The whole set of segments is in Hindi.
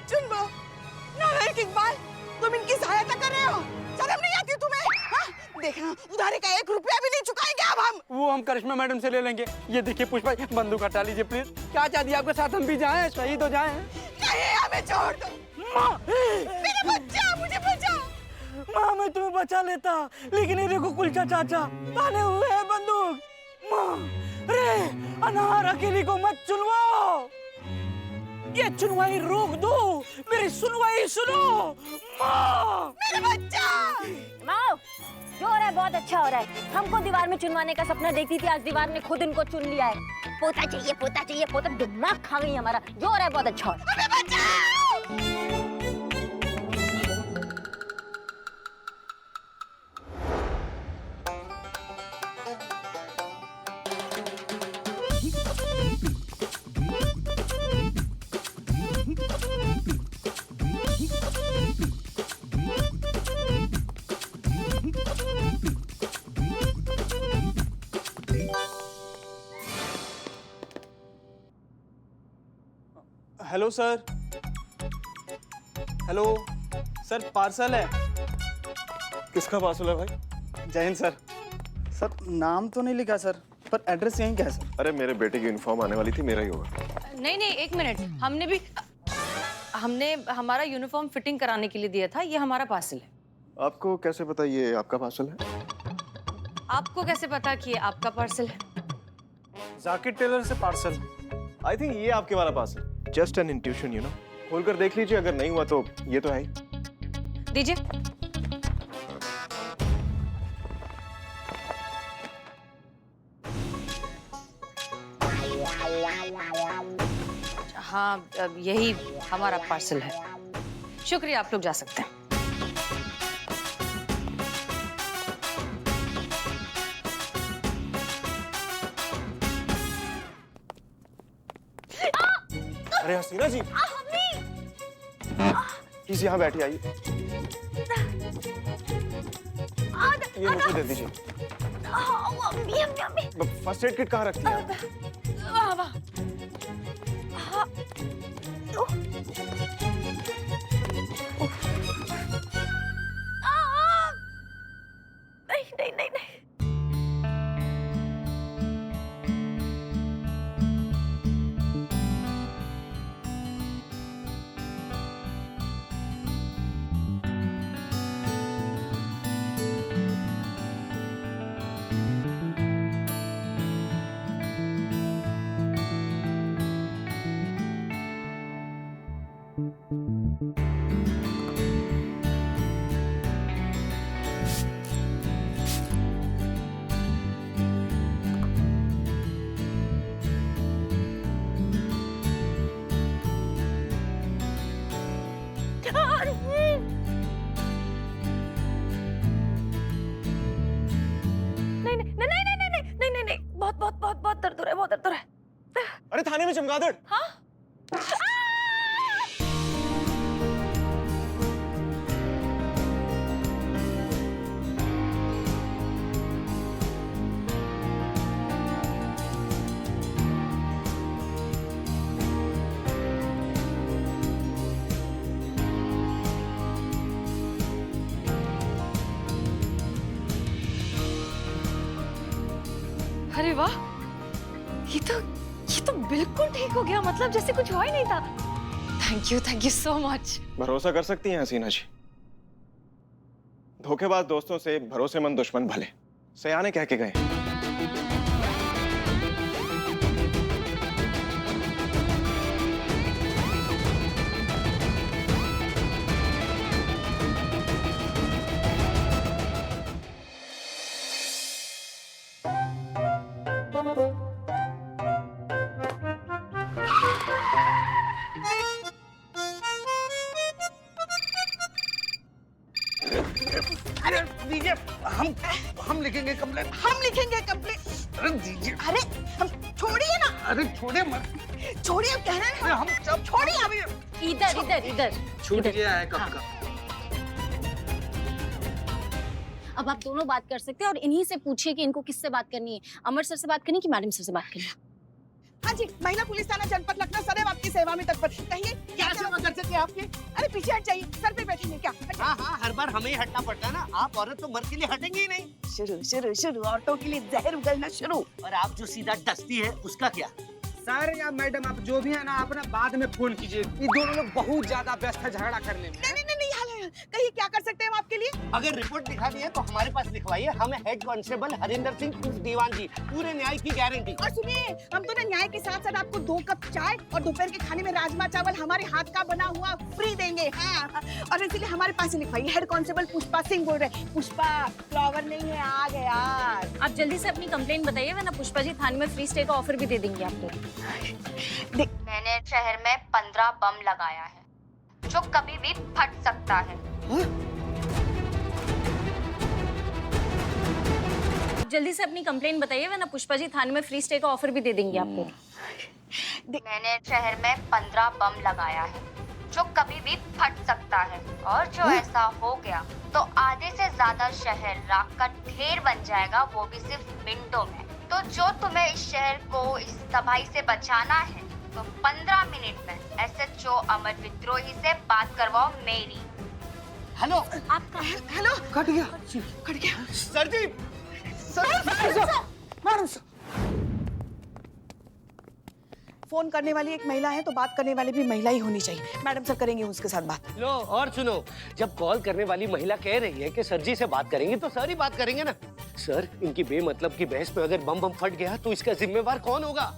मत चुनवो। नालायक इकबाल, तुम इनकी सहायता कर रहे हो, शर्म नहीं आती तुम्हें? हाँ? देखना, उधारी का 1 रुपया भी नहीं चुकाएंगे अब हम। वो हम करिश्मा मैडम से ले लेंगे। ये देखिए पुष्पा, बंदूक हटा लीजिए प्लीज। क्या चाहती है आपके साथ हम भी जाएं, शहीद हो जाएं? नहीं, हमें छोड़ दो। माँ, मेरा बच्चा, मुझे बचा। माँ मैं तुम्हें बचा लेता, लेकिन ये देखो कुलचा चाचा ताने हुए हैं बंदूक। माँ, रे अनार अकेली को मत चुनवाओ, ये चुनवाई रोक दो, मेरी सुनवाई सुनो। माँ, मेरा बच्चा। माँ, जो हो रहा है बहुत अच्छा हो रहा है। हमको दीवार में चुनवाने का सपना देखती थी, आज दीवार ने खुद इनको चुन लिया है। पोता चाहिए, पोता चाहिए, पोता। दिमाग खा गई हमारा। जो हो रहा है बहुत अच्छा हो रहा है। हमें बचाओ। Hello sir. Hello sir, parcel है। किसका पार्सल है भाई? जय हिंद सर। सर नाम तो नहीं लिखा सर, पर एड्रेस यहीं का है सर। अरे मेरे बेटे की यूनिफॉर्म आने वाली थी, मेरा ही होगा। नहीं नहीं, 1 मिनट, हमने हमारा यूनिफॉर्म फिटिंग कराने के लिए दिया था। ये हमारा पार्सल है। आपको कैसे पता ये आपका पार्सल है? आपको कैसे पता कि ये आपका पार्सल है? जाकिर टेलर से पार्सल। आई थिंक ये आपके वाला parcel. Just an intuition, you know. खोलकर देख लीजिए, अगर नहीं हुआ तो ये तो है ही। दीजिए। हाँ, यही हमारा पार्सल है। शुक्रिया, आप लोग जा सकते हैं। अरे हसीना जी, प्लीज यहाँ बैठिए, आइए। ये मुझे दे दीजिए। फर्स्ट एड किट कहाँ रखती है? नहीं नहीं नहीं। बहुत दर्द हो रहा है, बहुत दर्द हो रहा है। अरे थाने में चमगादड़। हाँ? अरे वाह, ये तो बिल्कुल ठीक हो गया। मतलब जैसे कुछ हुआ ही नहीं था। Thank you so much. भरोसा कर सकती हैं हसीना जी, धोखेबाज दोस्तों से भरोसेमंद दुश्मन भले, सयाने कह के गए। अरे दीजिए, हम लिखेंगे कंप्लेन। हम लिखेंगे कंप्लेन। अरे दीजिए। अरे हम छोड़िए ना। अरे छोड़िए मत। छोड़िए, कह रहे हैं हम सब। छोड़िए अभी। इधर छूट गया है कब का। अब आप दोनों बात कर सकते हैं और इन्हीं से पूछिए कि इनको किससे बात करनी है, अमर सर से बात करनी है कि मैडम सर से बात करनी है। हाँ जी, महिला पुलिस थाना जनपद लखनऊ सदैव आपकी सेवा में तत्पर। कहिए क्या सेवा कर सकते हैं आपकी? अरे पीछे हट जाइए, सर पे बैठेंगे क्या? हाँ हाँ, हर बार हमें ही हटना पड़ता है ना। आप औरत तो मर्द के लिए हटेंगे ही नहीं। शुरू शुरू शुरू ऑटो के लिए जहर उगलना शुरू। और आप जो सीधा डस्ती है उसका क्या? सर या मैडम आप जो भी है ना आप ना बाद में फोन कीजिए। ये दोनों लोग बहुत ज्यादा व्यस्त है झगड़ा करने में। नहीं नहीं नहीं, कहिए क्या कर सकते हैं हम आपके लिए? अगर रिपोर्ट दिखानी है तो हमारे पास लिखवाइए। हम हेड कांस्टेबल हरिंदर सिंह उर्फ दीवान जी, पूरे न्याय की गारंटी। और सुनिए, हम तो ना न्याय के साथ साथ आपको 2 कप चाय और दोपहर के खाने में राजमा चावल हमारे हाथ का बना हुआ फ्री देंगे। हाँ, और इसलिए हमारे पास ही लिखवाइए। हेड कांस्टेबल पुष्पा सिंह बोल रहे। पुष्पा फ्लावर नहीं है, आग है आग। आप जल्दी से अपनी कंप्लेंट बताइए, वरना पुष्पा जी थाने में फ्री स्टे का ऑफर भी दे देंगे आपको। मैंने शहर में 15 बम लगाया है जो कभी भी फट सकता है। जल्दी से अपनी कंप्लेंट बताइए, वरना पुष्पा जी थाने में फ्री स्टे का ऑफर भी दे देंगे आपको। मैंने शहर में 15 बम लगाया है जो कभी भी फट सकता है, और जो ऐसा हो गया तो आधे से ज्यादा शहर राख का ढेर बन जाएगा, वो भी सिर्फ मिनटों में। तो जो तुम्हें इस शहर को इस तबाही से बचाना है तो 15 मिनट में SHO अमर विद्रोही से बात करवाओ मेरी। हेलो, आपका हेलो, कट गया। कट गया। सर जी। मैडम सर, फोन करने वाली एक महिला है तो बात करने वाली भी महिला ही होनी चाहिए। मैडम सर करेंगे उसके साथ बात। लो और सुनो, जब कॉल करने वाली महिला कह रही है कि सर जी से बात करेंगे तो सर ही बात करेंगे ना। सर, इनकी बेमतलब की बहस पे अगर बम फट गया तो इसका जिम्मेवार कौन होगा?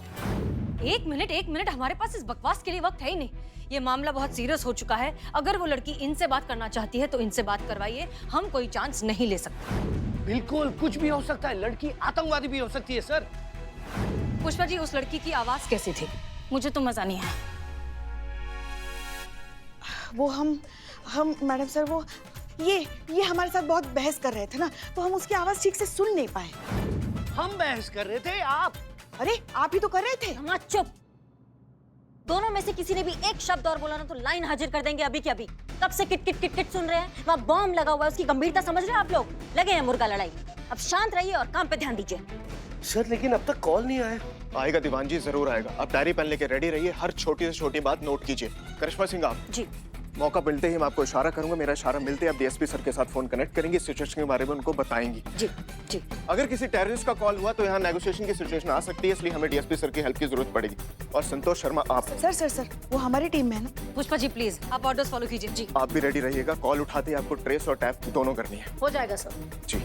एक मिनट, हमारे पास इस बकवास के लिए वक्त है ही नहीं। ये मामला बहुत सीरियस हो चुका है। अगर वो लड़की इनसे बात करना चाहती है तो इनसे बात करवाइए। हम कोई चांस नहीं ले सकते। बिल्कुल, कुछ भी हो सकता है। लड़की आतंकवादी भी हो सकती है सर। पुष्पा जी, उस लड़की की आवाज कैसी थी? मुझे तो मजा नहीं आया। वो हम मैडम सर, वो ये हमारे साथ बहुत बहस कर रहे थे ना, तो हम उसकी आवाज ठीक से सुन नहीं पाए। हम बहस कर रहे थे, आप? अरे आप ही तो कर रहे थे। हाँ, चुप। दोनों में से किसी ने भी एक शब्द और बोला ना तो लाइन हाजिर कर देंगे अभी के अभी। कब से किट किट किट किट सुन रहे हैं? वहाँ बॉम्ब लगा हुआ है, उसकी गंभीरता समझ रहे हैं आप लोग? लगे हैं मुर्गा लड़ाई। अब शांत रहिए और काम पे ध्यान दीजिए। सर, लेकिन अब तक कॉल नहीं आया। आएगा दीवान जी, जरूर आएगा। आप डायरी पेन लेके रेडी रहिए, हर छोटी से छोटी बात नोट कीजिए। करिश्मा सिंह, आप जी। मौका मिलते ही मैं आपको इशारा करूंगा। मेरा इशारा मिलते ही आप DSP सर के साथ फोन कनेक्ट करेंगे, सिचुएशन के बारे में उनको बताएंगी। जी जी। अगर किसी टेररिस्ट का कॉल हुआ तो यहाँ नेगोशिएशन की सिचुएशन आ सकती है, इसलिए हमें DSP सर की हेल्प की जरूरत पड़ेगी। और संतोष शर्मा, आप सर वो हमारी टीम में है ना। पुष्पा जी प्लीज आप ऑर्डर्स फॉलो कीजिए। जी। आप भी रेडी रहिएगा। कॉल उठाते ही आपको ट्रेस और टैप दोनों करनी है। हो जाएगा सर। जी।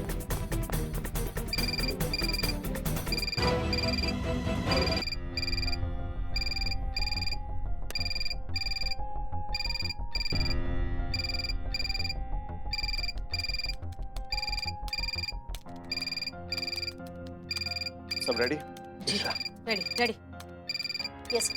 सब रेडी? रेडी। यस।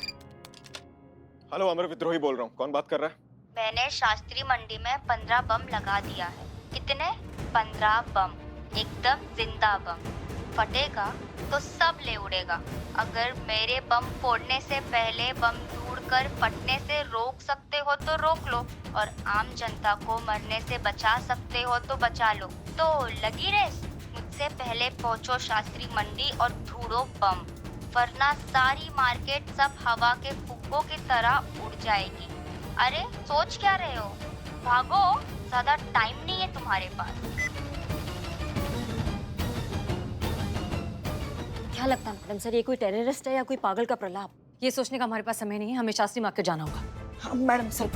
हेलो, अमर विद्रोही बोल रहा हूँ। कौन बात कर रहा है? मैंने शास्त्री मंडी में 15 बम लगा दिया है। कितने? 15 बम, एकदम जिंदा बम। फटेगा तो सब ले उड़ेगा। अगर मेरे बम फोड़ने से पहले बम ढूंढकर फटने से रोक सकते हो तो रोक लो, और आम जनता को मरने से बचा सकते हो तो बचा लो। तो लगी रेस, मुझसे पहले पहुंचो शास्त्री मंडी और ढूंढो बम, वरना सारी मार्केट सब हवा के फुग्गों की तरह उड़ जाएगी। अरे सोच क्या रहे हो? भागो, ज्यादा टाइम नहीं है तुम्हारे पास। क्या लगता है मैडम सर, ये कोई टेररिस्ट है या कोई पागल का प्रलाप? ये सोचने का हमारे पास समय नहीं है, हमें शास्त्री मार्केट जाना होगा। हाँ, मैडम सर।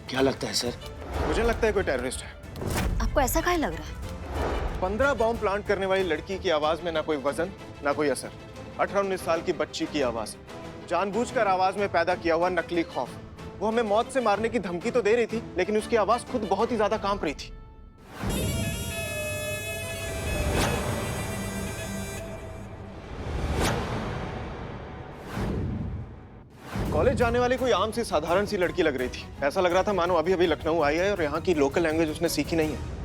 क्या लगता है सर? मुझे लगता है कोई टेररिस्ट है। आपको ऐसा काहे लग रहा है? 15 बॉम्ब प्लांट करने वाली लड़की की आवाज में ना कोई वजन, ना कोई असर। 18-19 साल की बच्ची की आवाज, जानबूझकर आवाज में पैदा किया हुआ नकली खौफ। वो हमें मौत से मारने की धमकी तो दे रही थी, लेकिन उसकी आवाज खुद बहुत ही ज्यादा कांप रही थी। कॉलेज जाने वाली कोई आम सी साधारण सी लड़की लग रही थी। ऐसा लग रहा था मानो अभी अभी लखनऊ आई है और यहाँ की लोकल लैंग्वेज उसने सीखी नहीं है।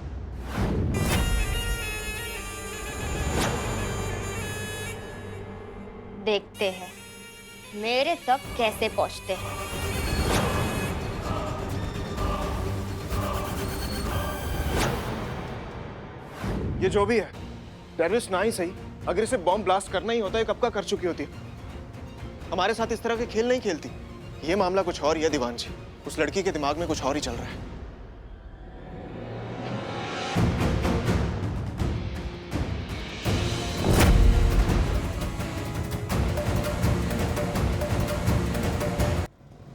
देखते हैं मेरे तक कैसे पहुंचते हैं। ये जो भी है, टेररिस्ट ना ही सही, अगर इसे बॉम्ब ब्लास्ट करना ही होता है कब का कर चुकी होती। हमारे साथ इस तरह के खेल नहीं खेलती। ये मामला कुछ और ही है दीवान जी, उस लड़की के दिमाग में कुछ और ही चल रहा है।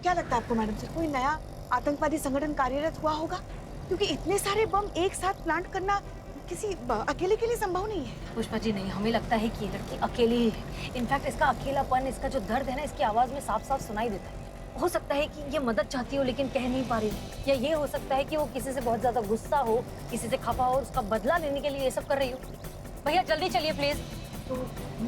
क्या लगता है आपको मैडम सर, कोई नया आतंकवादी संगठन कार्यरत हुआ होगा? क्योंकि इतने सारे बम एक साथ प्लांट करना किसी अकेले के लिए संभव नहीं है। पुष्पा जी नहीं, हमें लगता है कि ये लड़की अकेली ही है। इनफैक्ट इसका अकेलापन, इसका जो दर्द है ना, इसकी आवाज में साफ साफ सुनाई देता है। हो सकता है कि ये मदद चाहती हो लेकिन कह नहीं पा रही हो, या ये हो सकता है कि वो किसी से बहुत ज्यादा गुस्सा हो, किसी से खफा हो और उसका बदला लेने के लिए ये सब कर रही हो। भैया जल्दी चलिए प्लीज। तो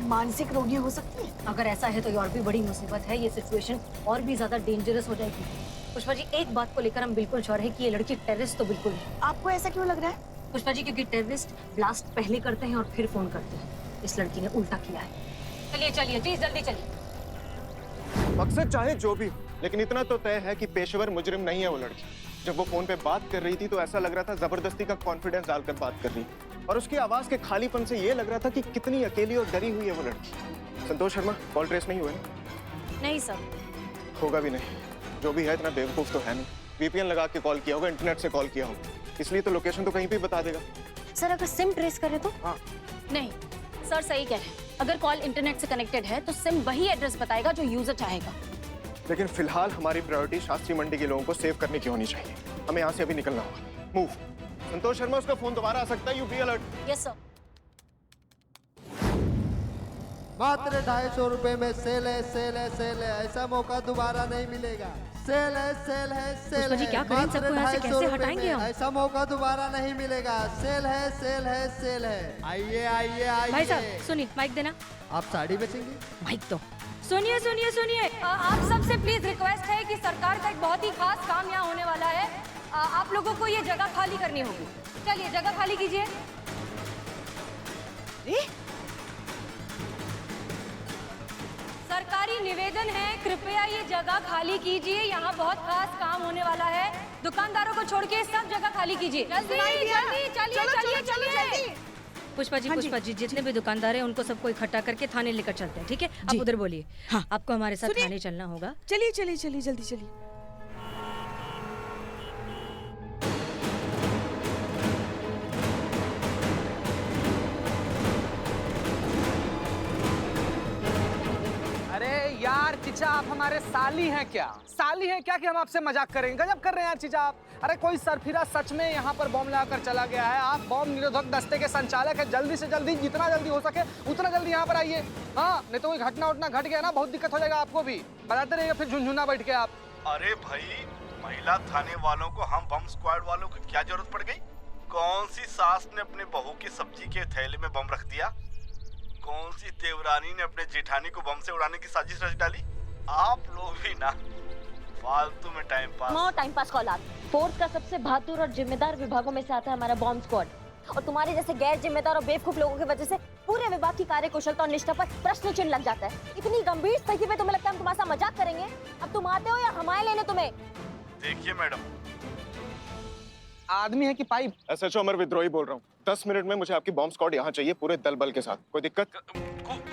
मानसिक रोगी हो सकती है। अगर ऐसा है तो ये और भी बड़ी मुसीबत है, ये सिचुएशन और भी ज्यादा डेंजरस हो जाएगी। पुष्पा जी एक बात को लेकर हम बिल्कुल श्योर है कि ये लड़की टेररिस्ट तो बिल्कुल है। आपको ऐसा क्यों लग रहा है? पुष्पा जी क्योंकि टेररिस्ट ब्लास्ट पहले करते हैं और फिर फोन करते हैं। इस लड़की ने उल्टा किया है। चलिए चलिए प्लीज जल्दी चलिए। मकसद चाहे जो भी हो, लेकिन इतना तो तय है कि पेशेवर मुजरिम नहीं है वो लड़की। जब वो फोन पे बात कर रही थी तो ऐसा लग रहा था जबरदस्ती का कॉन्फिडेंस डालकर बात कर रही, और उसकी आवाज के खालीपन से ये लग रहा था कि कितनी अकेली और डरी हुई है वो लड़की। संतोष शर्मा, कॉल ट्रेस नहीं हुए ना? नहीं सर। होगा भी नहीं, जो भी है इतना बेवकूफ तो है नहीं। वीपीएन लगा के कॉल किया होगा, इंटरनेट से कॉल किया होगा, इसलिए तो लोकेशन तो कहीं भी बता देगा। सर अगर सिम ट्रेस करे तो? हाँ। नहीं सर सही कह रहे हैं, अगर कॉल इंटरनेट से कनेक्टेड है तो सिम वही एड्रेस बताएगा जो यूजर चाहेगा। लेकिन फिलहाल हमारी प्रायोरिटी शास्त्री मंडी के लोगों को सेव करने की होनी चाहिए। हमें यहाँ से अभी निकलना होगा। मूव। संतोष शर्मा, उसका फोन दोबारा आ सकता है, you be alert. Yes sir. मात्र 250 रुपए में सेल है, सेल है, सेल है। ऐसा मौका दोबारा नहीं मिलेगा। सेल है, सेल है, सेल पुष्पा जी, क्या करें? मात्र सबको यहाँ से 250 कैसे रुपए हटाएंगे में। हम? ऐसा मौका दोबारा नहीं मिलेगा। सेल है, सेल है, सेल है। आइए आइए आइए। भाई साहब सुनिए, माइक देना। आप साड़ी बेचेंगे? माइक दो। सुनिए सुनिए सुनिए, आप सबसे प्लीज रिक्वेस्ट है कि सरकार का एक बहुत ही खास काम यहाँ होने वाला है। आप लोगों को ये जगह खाली करनी होगी। चलिए जगह खाली कीजिए। सरकारी निवेदन है, कृपया ये जगह खाली कीजिए। यहाँ बहुत खास काम होने वाला है। दुकानदारों को छोड़ के सब जगह खाली कीजिए। जल्दी जल्दी चलिए चलिए चलिए। पुष्पा जी जितने भी दुकानदार हैं उनको सबको इकट्ठा करके थाने लेकर चलते हैं, ठीक है? आप उधर बोलिए। हाँ, आपको हमारे साथ थाने चलना होगा। चलिए चलिए चलिए जल्दी चलिए। अरे यार चीचा, आप हमारे साली हैं क्या? साली हैं क्या कि हम आपसे मजाक करेंगे? गजब कर रहे हैं यार चीचा आप। अरे कोई सरफिरा सच में यहाँ पर बॉम्ब लगाकर चला गया है। आप बॉम्ब निरोधक दस्ते के संचालक हैं, जल्दी से जल्दी, जितना जल्दी हो सके उतना जल्दी यहाँ पर आइए। हाँ, नहीं तो कोई घटना उठना घट गया ना, बहुत दिक्कत हो जाएगा आपको भी। बताते रहिए फिर झुनझुना बैठ के आप। अरे भाई, महिला थाने वालों को हम बम स्क्वाड वालों की क्या जरूरत पड़ गई? कौन सी सास ने अपने बहू की सब्जी के थैले में बम रख दिया? कौन सी देवरानी ने अपने जेठानी को बम से उड़ाने की साजिश रच डाली? आप लोग भी ना फालतू में time pass. No time pass call. Force का सबसे बहादुर और जिम्मेदार विभागों में से आता है हमारा बॉम्ब स्क्वाड, और तुम्हारे जैसे गैर जिम्मेदार और बेवकूफ लोगों की वजह से पूरे विभाग की कार्यकुशलता और निष्ठा पर प्रश्न चिन्ह लग जाता है। इतनी गंभीर स्थिति में तुम्हें लगता है हम तुम्हारे साथ मजाक करेंगे? अब तुम आते हो या हम आए लेने तुम्हें? देखिए मैडम, आदमी है कि पाइप? एसएचओ अमर विद्रोही बोल रहा हूँ। 10 मिनट में मुझे आपकी बॉम्ब स्क्वाड यहाँ चाहिए, पूरे दल बल के साथ। कोई दिक्कत?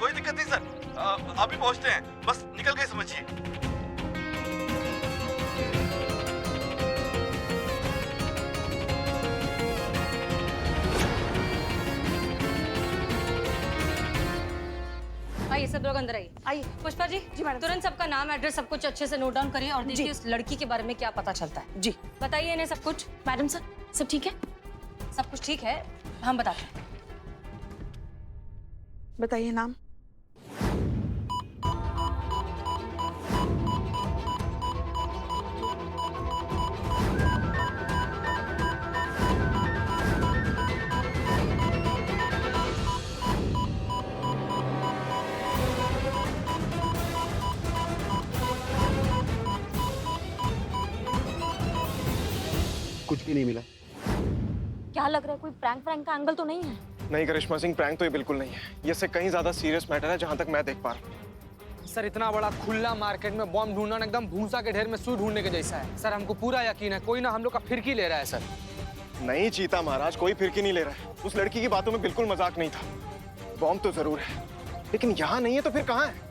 कोई दिक्कत नहीं सर, अभी पहुंचते हैं, बस निकल गए समझिए। आइए सब लोग अंदर आइए। आइए। पुष्पा जी मैडम। तुरंत सबका नाम, एड्रेस सब कुछ अच्छे से नोट डाउन करिए और देखिए उस लड़की के बारे में क्या पता चलता है। जी बताइए इन्हें सब कुछ। मैडम सर सब ठीक है? सब कुछ ठीक है, हम बताते हैं। बताइए नाम। कुछ भी नहीं मिला। क्या लग रहा है कोई प्रैंक का एंगल तो नहीं है? नहीं करिश्मा सिंह, प्रैंक तो ये बिल्कुल नहीं है। ये इससे कहीं ज्यादा सीरियस मैटर है जहाँ तक मैं देख पा रहा हूँ। सर इतना बड़ा खुला मार्केट में बॉम्ब ढूंढना एकदम भूसा के ढेर में सुई ढूंढने के जैसा है। सर हमको पूरा यकीन है कोई ना हम लोग का फिरकी ले रहा है। सर नहीं चीता महाराज, कोई फिरकी नहीं ले रहा है। उस लड़की की बातों में बिल्कुल मजाक नहीं था। बॉम्ब तो जरूर है, लेकिन यहाँ नहीं है तो फिर कहाँ है?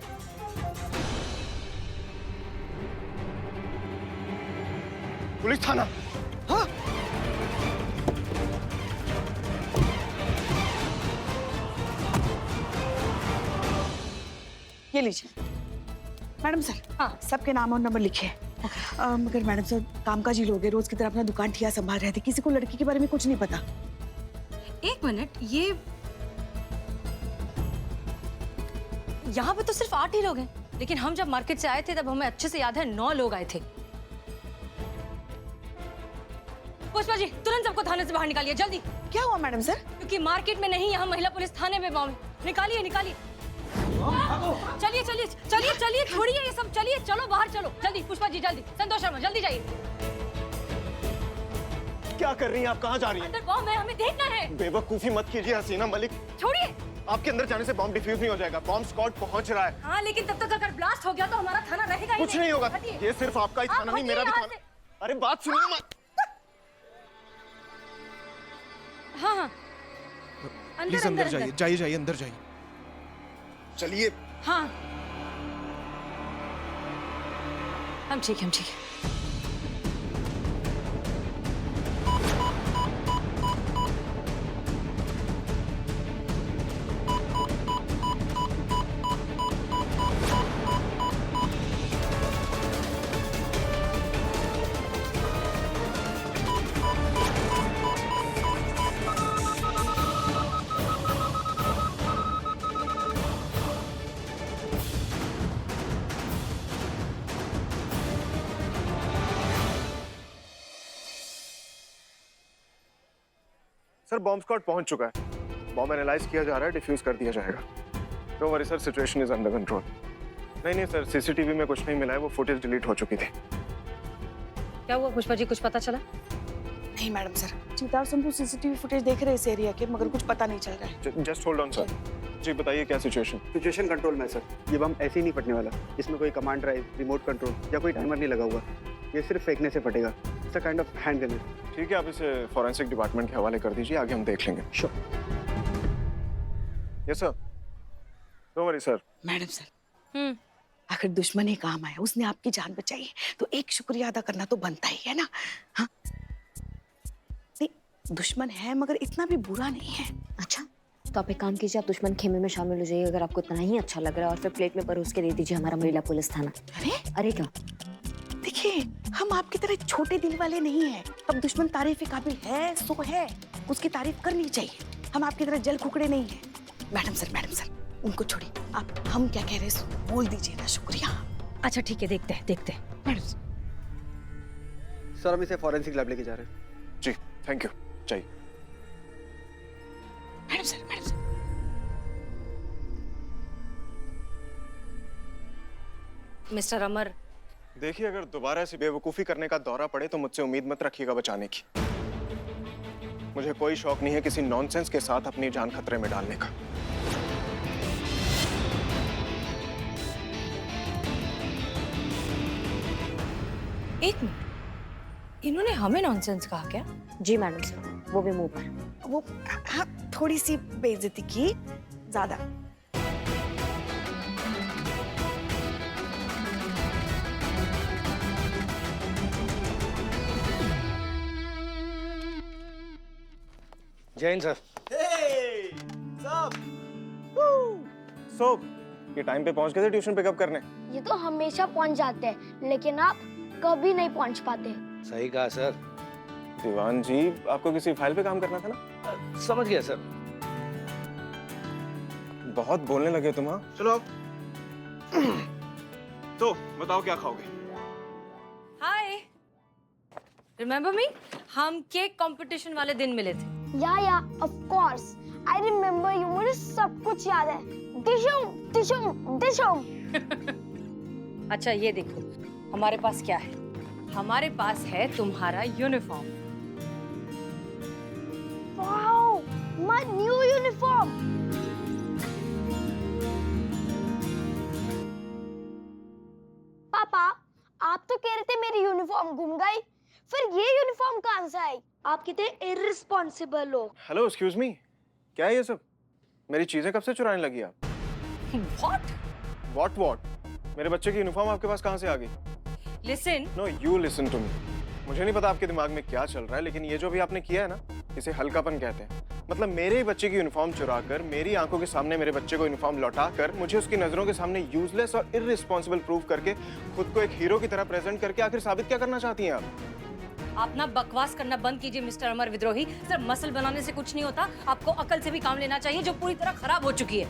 पुलिस थाना। हाँ? ये लीजिए मैडम सर। हाँ, सबके नाम और नंबर लिखे हैं। मगर मैडम सर कामकाजी लोग हैं, रोज की तरह अपना दुकान ठिया संभाल रहे थे, किसी को लड़की के बारे में कुछ नहीं पता। एक मिनट, ये यहाँ पे तो सिर्फ 8 ही लोग हैं, लेकिन हम जब मार्केट से आए थे तब हमें अच्छे से याद है 9 लोग आए थे। पुष्पा जी, तुरंत सबको थाने से बाहर निकालिए, जल्दी। क्या हुआ मैडम सर? क्योंकि मार्केट में नहीं, यहाँ महिला पुलिस थाने में बॉम्ब है। निकालिए निकालिए। चलिए चलिए चलिए चलिए, छोड़िए ये सब, चलिए चलो बाहर चलो, जल्दी। पुष्पा जी जल्दी, संतोष शर्मा जल्दी जाइए। क्या कर रही हैं आप? कहाँ जा रही हैं? अंदर बॉम्ब है, हमें देखना है। बेवकूफी मत कीजिए हसीना मलिक। छोड़िए। आपके अंदर जाने से बॉम्ब डिफ्यूज नहीं हो जाएगा। बॉम्ब स्क्वाड पहुंच रहा है। हाँ, लेकिन तब तक अगर ब्लास्ट हो गया तो हमारा थाना रहेगा ही कुछ नहीं होगा। ये सिर्फ आपका ही थाना नहीं, मेरा भी थाना। अरे बात सुनिए मत। हाँ हाँ, प्लीज अंदर जाइए, जाइए जाइए, अंदर जाइए। चलिए। हाँ, हम ठीक है, हम ठीक है। सर बॉम्ब स्क्वाड पहुंच चुका है। बॉम्ब एनालाइज किया जा रहा है, डिफ्यूज कर दिया जाएगा। Don't worry sir, situation is under control. नहीं सर, सीसीटीवी में कुछ नहीं मिला है, वो फुटेज डिलीट हो चुकी थी। क्या हुआ पुष्पा जी, कुछ पता चला? नहीं मैडम सर, चीता और संतू सीसीटीवी फुटेज देख रहे हैं इस एरिया के, मगर कुछ पता नहीं चल रहा है। Just hold on sir. जी बताइए क्या सिचुएशन? सिचुएशन कंट्रोल में है सर। ये बम ऐसे ही नहीं फटने वाला, इसमें कोई कमांड ड्राइव, रिमोट कंट्रोल या कोई टाइमर नहीं लगा हुआ। ये सिर्फ फेंकने से फटेगा। It's a kind of hand grenade. ठीक है, आप इसे फॉरेंसिक डिपार्टमेंट के हवाले कर दीजिए, आगे हम देख लेंगे। Sure. Yes sir. Don't worry sir. Madam sir, अगर दुश्मन ही काम आया, उसने आपकी जान बचाई है, तो एक शुक्रिया अदा करना तो बनता ही है ना। हाँ, नहीं दुश्मन है मगर इतना भी बुरा नहीं है। अच्छा, तो आप एक काम कीजिए, आप दुश्मन खेमे में शामिल हो जाइए अगर आपको इतना ही अच्छा लग रहा है, और फिर प्लेट में परोस के दे दीजिए हमारा महिला पुलिस थाना। अरे क्या? देखिए, हम आपकी तरह छोटे दिल वाले नहीं हैं। अब दुश्मन तारीफ के काबिल है सो है, उसकी तारीफ करनी चाहिए। हम आपकी तरह जल कुकड़े नहीं हैं। मैडम सर, उनको छोड़िए, आप हम क्या कह रहे हैं बोल दीजिए ना। शुक्रिया। अच्छा ठीक है, देखते हैं। मैडम सर, हम इसे फॉरेंसिक लैब लेके जा रहे हैं। जी थैंक यू, चाहिए। Madam sir. मिस्टर अमर, देखिए, अगर दोबारा ऐसी बेवकूफ़ी करने का दौरा पड़े तो मुझसे उम्मीद मत रखिएगा बचाने की। मुझे कोई शौक नहीं है किसी नॉनसेंस के साथ अपनी जान खतरे में डालने का। एक मिनट, इन्होंने हमें नॉनसेंस कहा क्या? जी मैडम सर, वो भी मुंह पर। वो हाँ, थोड़ी सी बेइज्जती की, ज्यादा। जैन सर। सो ये टाइम पे पहुंच गए थे ट्यूशन पिकअप करने? ये तो हमेशा पहुंच जाते हैं, लेकिन आप कभी नहीं पहुंच पाते। सही कहा सर। दीवान जी, आपको किसी फाइल पे काम करना था ना? समझ गया सर। बहुत बोलने लगे तुम। हाँ चलो आप। तो बताओ क्या खाओगे? हाय, रिमेम्बर मी? हम केक कंपटीशन वाले दिन मिले थे। या of course, I remember you. मुझे सब कुछ याद है। दिशुम। अच्छा ये देखो, हमारे पास क्या है? हमारे पास है तुम्हारा uniform. Wow, my new uniform. पापा, आप तो कह रहे थे मेरी यूनिफॉर्म गुम गई, फिर ये यूनिफॉर्म कहां से आई? आप कितने इररिस्पॉन्सिबल हो। हेलो, एक्सक्यूज मी, क्या है ये सब? मेरी चीजें कब से चुराने लगी आप? What? मेरे बच्चे की यूनिफॉर्म आपके पास कहाँ से आ गई? Listen. No, you listen to me. मुझे नहीं पता आपके दिमाग में क्या चल रहा है, लेकिन ये जो भी आपने किया है ना, इसे हल्कापन कहते हैं। मतलब मेरे ही बच्चे की यूनिफॉर्म चुरा कर, मेरी आंखों के सामने मेरे बच्चे को यूनिफॉर्म लौटा कर, मुझे उसकी नजरों के सामने यूजलेस और इररिस्पॉन्सिबल प्रूव करके, खुद को एक हीरो की तरह प्रेजेंट करके आखिर साबित क्या करना चाहती हैं आप? आप ना बकवास करना बंद कीजिए मिस्टर अमर विद्रोही। सिर्फ मसल बनाने से कुछ नहीं होता, आपको अकल से भी काम लेना चाहिए, जो पूरी तरह खराब हो चुकी है।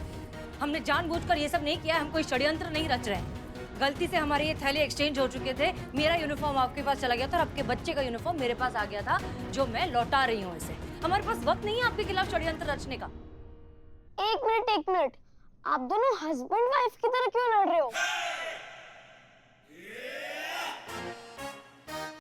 हमने जानबूझकर ये सब नहीं किया, हम कोई षड्यंत्र नहीं रच रहे हैं। गलती से हमारे ये थैले एक्सचेंज हो चुके थे, मेरा यूनिफॉर्म आपके पास चला गया था और आपके बच्चे का यूनिफॉर्म मेरे पास आ गया था, जो मैं लौटा रही हूँ इसे। हमारे पास वक्त नहीं है आपके खिलाफ षड्यंत्र रचने का। एक मिनट, आप दोनों हस्बैंड वाइफ की तरह क्यों लड़ रहे हो?